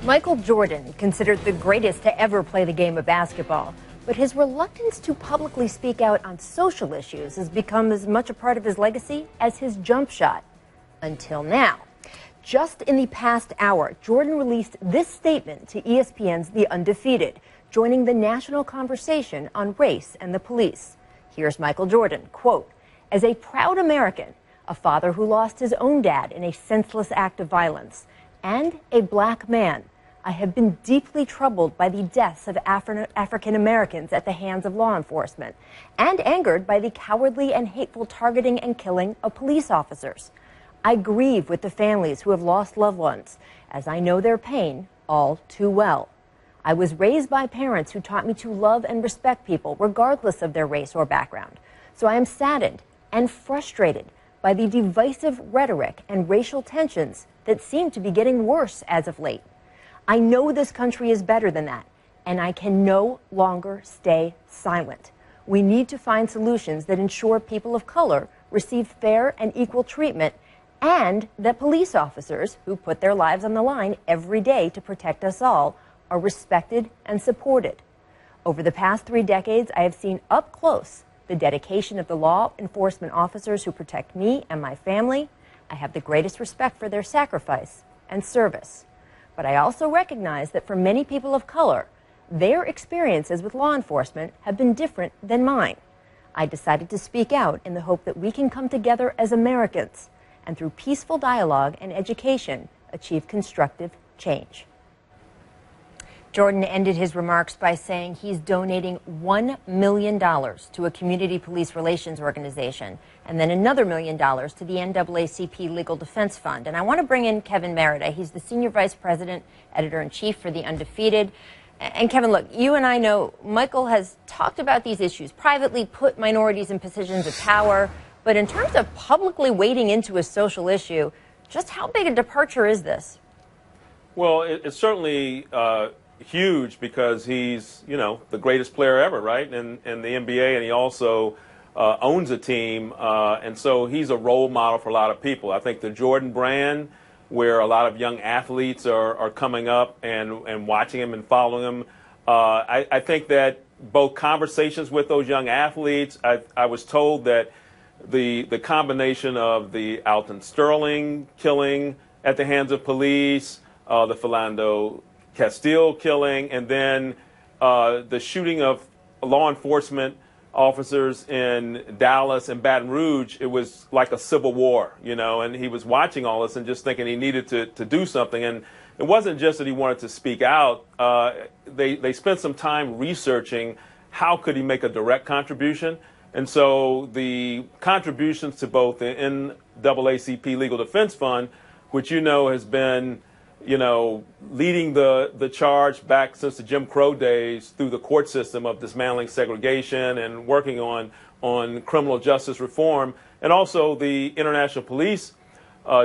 Michael Jordan, considered the greatest to ever play the game of basketball, but his reluctance to publicly speak out on social issues has become as much a part of his legacy as his jump shot. Until now. Just in the past hour, Jordan released this statement to ESPN's The Undefeated, joining the national conversation on race and the police. Here's Michael Jordan, quote, "As a proud American, a father who lost his own dad in a senseless act of violence, and a black man, I have been deeply troubled by the deaths of African Americans at the hands of law enforcement, and angered by the cowardly and hateful targeting and killing of police officers. I grieve with the families who have lost loved ones, as I know their pain all too well. I was raised by parents who taught me to love and respect people regardless of their race or background. So I am saddened and frustrated by the divisive rhetoric and racial tensions that seem to be getting worse as of late. I know this country is better than that, and I can no longer stay silent. We need to find solutions that ensure people of color receive fair and equal treatment, and that police officers, who put their lives on the line every day to protect us all, are respected and supported. Over the past 3 decades, I have seen up close the dedication of the law enforcement officers who protect me and my family. I have the greatest respect for their sacrifice and service. But I also recognize that for many people of color, their experiences with law enforcement have been different than mine. I decided to speak out in the hope that we can come together as Americans and through peaceful dialogue and education, achieve constructive change." Jordan ended his remarks by saying he's donating $1 million to a community police relations organization and then another $1 million to the NAACP Legal Defense Fund. And I want to bring in Kevin Merida. He's the Senior Vice President, Editor-in-Chief for The Undefeated. And Kevin, look, you and I know Michael has talked about these issues privately, put minorities in positions of power. But in terms of publicly wading into a social issue, just how big a departure is this? Well, it's certainly huge because he's, the greatest player ever, right, in the NBA, and he also owns a team, and so he's a role model for a lot of people. I think the Jordan brand, where a lot of young athletes are coming up and watching him and following him, I think that both conversations with those young athletes, I was told that the combination of the Alton Sterling killing at the hands of police, the Philando Castile killing, and then the shooting of law enforcement officers in Dallas and Baton Rouge, it was like a civil war, and he was watching all this and just thinking he needed to do something. And it wasn't just that he wanted to speak out. They spent some time researching how could he make a direct contribution. And so the contributions to both the NAACP Legal Defense Fund, which has been, leading the charge back since the Jim Crow days through the court system of dismantling segregation and working on criminal justice reform, and also the International Police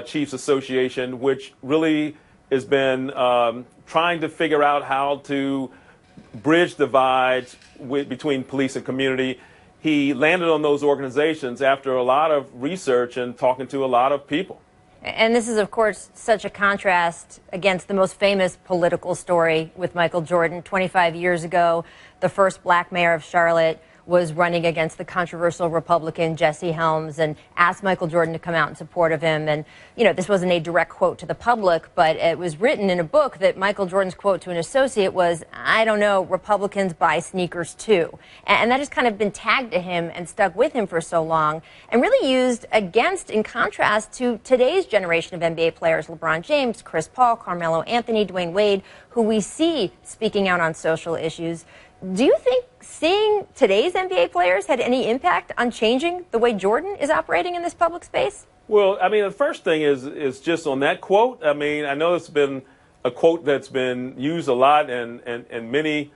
Chiefs Association, which really has been trying to figure out how to bridge divides between police and community. He landed on those organizations after a lot of research and talking to a lot of people. And this is, of course, such a contrast against the most famous political story with Michael Jordan. 25 years ago, the first black mayor of Charlotte was running against the controversial Republican Jesse Helms and asked Michael Jordan to come out in support of him. And, this wasn't a direct quote to the public, but it was written in a book that Michael Jordan's quote to an associate was, "I don't know, Republicans buy sneakers too." And that has kind of been tagged to him and stuck with him for so long and really used against, in contrast to today's generation of NBA players, LeBron James, Chris Paul, Carmelo Anthony, Dwayne Wade, who we see speaking out on social issues. Do you think seeing today's NBA players had any impact on changing the way Jordan is operating in this public space? Well, the first thing is just on that quote. I know it's been a quote that's been used a lot, and many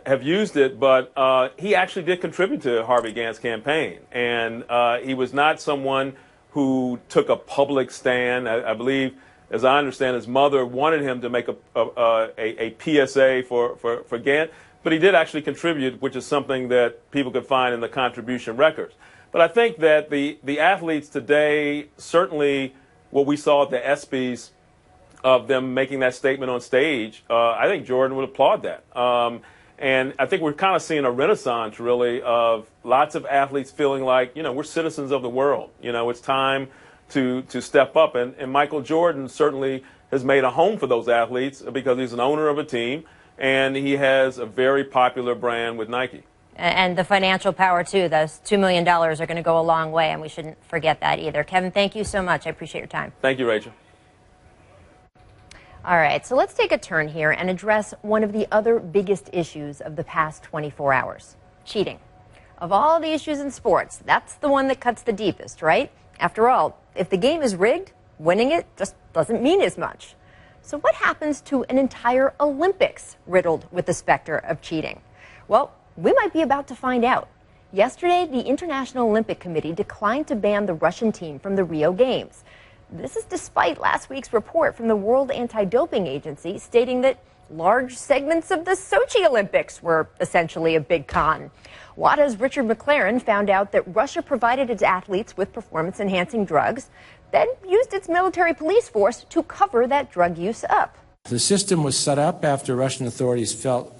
have used it, but he actually did contribute to Harvey Gantt's campaign. And he was not someone who took a public stand. I believe, as I understand, his mother wanted him to make a PSA for Gantt. But he did actually contribute, which is something that people could find in the contribution records. But I think that the athletes today, certainly what we saw at the ESPYs of them making that statement on stage, I think Jordan would applaud that. And I think we're kind of seeing a renaissance, really, of lots of athletes feeling like, we're citizens of the world. It's time to step up. And Michael Jordan certainly has made a home for those athletes because he's an owner of a team, and he has a very popular brand with Nike. And the financial power, too. Those $2 million are going to go a long way, and we shouldn't forget that either. Kevin, thank you so much. I appreciate your time. Thank you, Rachel. All right, so let's take a turn here and address one of the other biggest issues of the past 24 hours, cheating. Of all the issues in sports, that's the one that cuts the deepest, right? After all, if the game is rigged, winning it just doesn't mean as much. So what happens to an entire Olympics riddled with the specter of cheating? Well, we might be about to find out. Yesterday, the International Olympic Committee declined to ban the Russian team from the Rio Games. This is despite last week's report from the World Anti-Doping Agency stating that large segments of the Sochi Olympics were essentially a big con. WADA's Richard McLaren found out that Russia provided its athletes with performance-enhancing drugs, then used its military police force to cover that drug use up. The system was set up after Russian authorities felt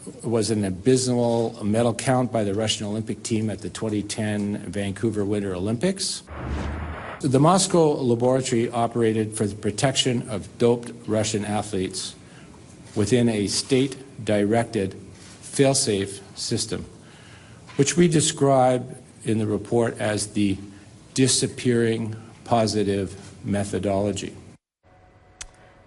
it was an abysmal medal count by the Russian Olympic team at the 2010 Vancouver Winter Olympics. The Moscow laboratory operated for the protection of doped Russian athletes within a state-directed, fail-safe system, which we describe in the report as the disappearing positive methodology.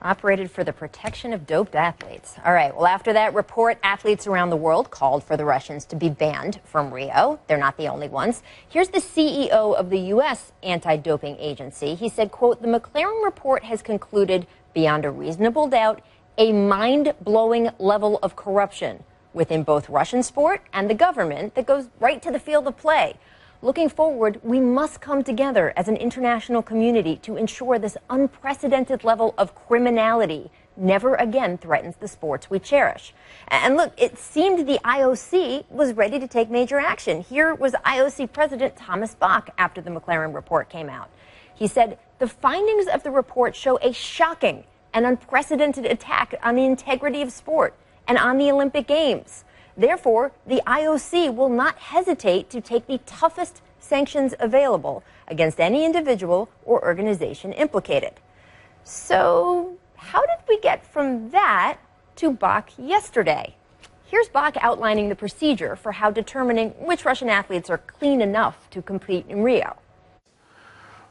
Operated for the protection of doped athletes. All right, well, after that report, athletes around the world called for the Russians to be banned from Rio. They're not the only ones. Here's the CEO of the U.S. Anti-Doping Agency. He said, quote, "The McLaren report has concluded beyond a reasonable doubt a mind-blowing level of corruption within both Russian sport and the government that goes right to the field of play. Looking forward, we must come together as an international community to ensure this unprecedented level of criminality never again threatens the sports we cherish." And look, it seemed the IOC was ready to take major action. Here was IOC President Thomas Bach after the McLaren report came out. He said, "The findings of the report show a shocking and unprecedented attack on the integrity of sport and on the Olympic Games. Therefore, the IOC will not hesitate to take the toughest sanctions available against any individual or organization implicated." So, how did we get from that to Bach yesterday? Here's Bach outlining the procedure for how determining which Russian athletes are clean enough to compete in Rio.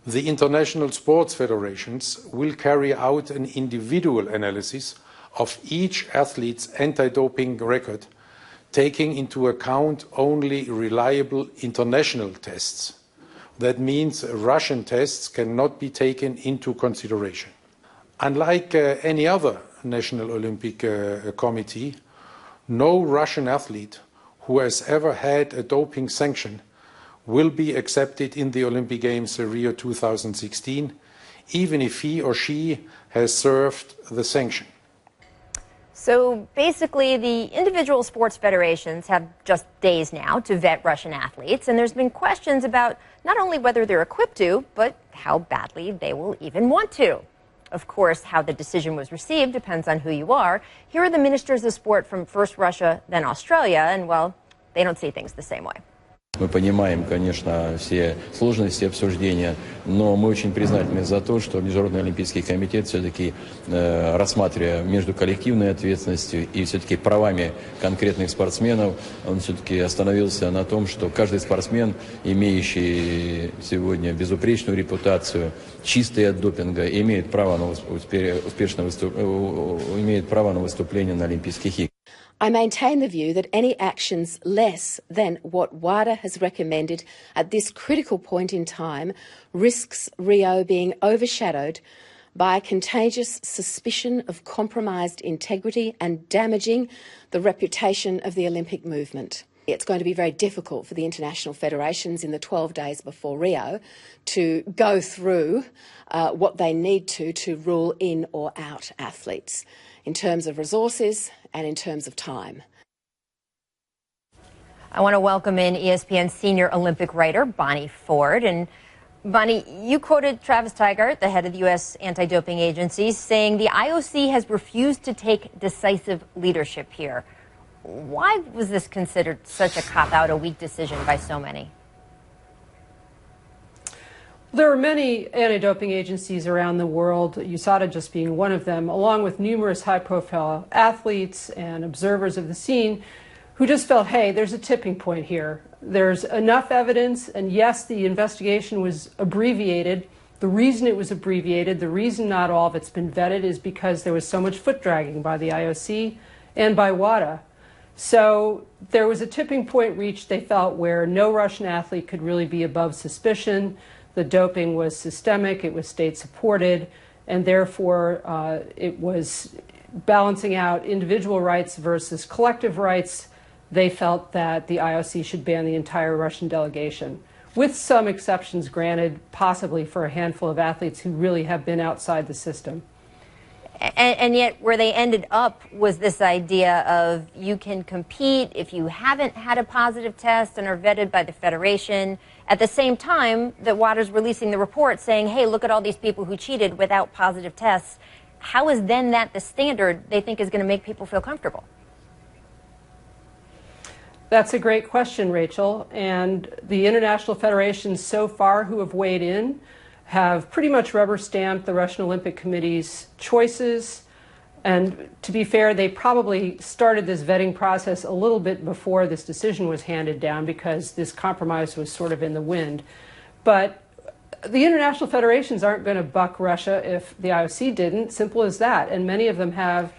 The international sports federations will carry out an individual analysis of each athlete's anti-doping record, taking into account only reliable international tests. That means Russian tests cannot be taken into consideration. Unlike any other National Olympic Committee, no Russian athlete who has ever had a doping sanction will be accepted in the Olympic Games Rio 2016, even if he or she has served the sanction. So basically, the individual sports federations have just days now to vet Russian athletes, and there's been questions about not only whether they're equipped to, but how badly they will even want to. Of course, how the decision was received depends on who you are. Here are the ministers of sport from first Russia, then Australia, and, well, they don't see things the same way. Мы понимаем, конечно, все сложности обсуждения, но мы очень признательны за то, что Международный олимпийский комитет все-таки, рассматривая между коллективной ответственностью и все-таки правами конкретных спортсменов, он все-таки остановился на том, что каждый спортсмен, имеющий сегодня безупречную репутацию, чистый от допинга, имеет право на выступление на Олимпийских играх. I maintain the view that any actions less than what WADA has recommended at this critical point in time risks Rio being overshadowed by a contagious suspicion of compromised integrity and damaging the reputation of the Olympic movement. It's going to be very difficult for the international federations in the 12 days before Rio to go through what they need to rule in or out athletes in terms of resources and in terms of time. I want to welcome in ESPN senior Olympic writer Bonnie Ford. And Bonnie, you quoted Travis Tigart, the head of the U.S. anti-doping agency, saying the IOC has refused to take decisive leadership here. Why was this considered such a cop-out, a weak decision by so many? There are many anti-doping agencies around the world, USADA just being one of them, along with numerous high-profile athletes and observers of the scene who just felt, hey, there's a tipping point here. There's enough evidence, and yes, the investigation was abbreviated. The reason it was abbreviated, the reason not all of it's been vetted, is because there was so much foot-dragging by the IOC and by WADA. So there was a tipping point reached, they felt, where no Russian athlete could really be above suspicion. The doping was systemic, it was state-supported, and therefore it was balancing out individual rights versus collective rights. They felt that the IOC should ban the entire Russian delegation, with some exceptions granted, possibly for a handful of athletes who really have been outside the system. And yet where they ended up was this idea of you can compete if you haven't had a positive test and are vetted by the federation. At the same time that WADA's releasing the report saying, hey, look at all these people who cheated without positive tests. How is then that the standard they think is going to make people feel comfortable? That's a great question, Rachel. And the international federations so far who have weighed in have pretty much rubber-stamped the Russian Olympic Committee's choices. And to be fair, they probably started this vetting process a little bit before this decision was handed down because this compromise was sort of in the wind. But the international federations aren't going to buck Russia if the IOC didn't, simple as that. And many of them have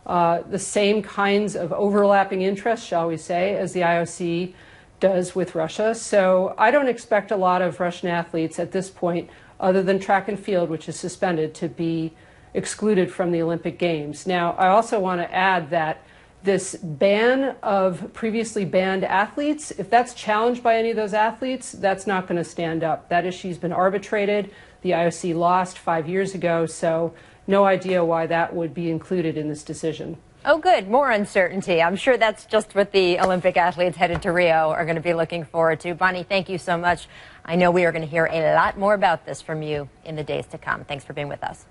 the same kinds of overlapping interests, shall we say, as the IOC does with Russia. So I don't expect a lot of Russian athletes at this point, other than track and field, which is suspended, to be excluded from the Olympic Games. Now, I also want to add that this ban of previously banned athletes, if that's challenged by any of those athletes, that's not going to stand up. That issue's been arbitrated. The IOC lost 5 years ago, so no idea why that would be included in this decision. Oh, good. More uncertainty. I'm sure that's just what the Olympic athletes headed to Rio are going to be looking forward to. Bonnie, thank you so much. I know we are going to hear a lot more about this from you in the days to come. Thanks for being with us.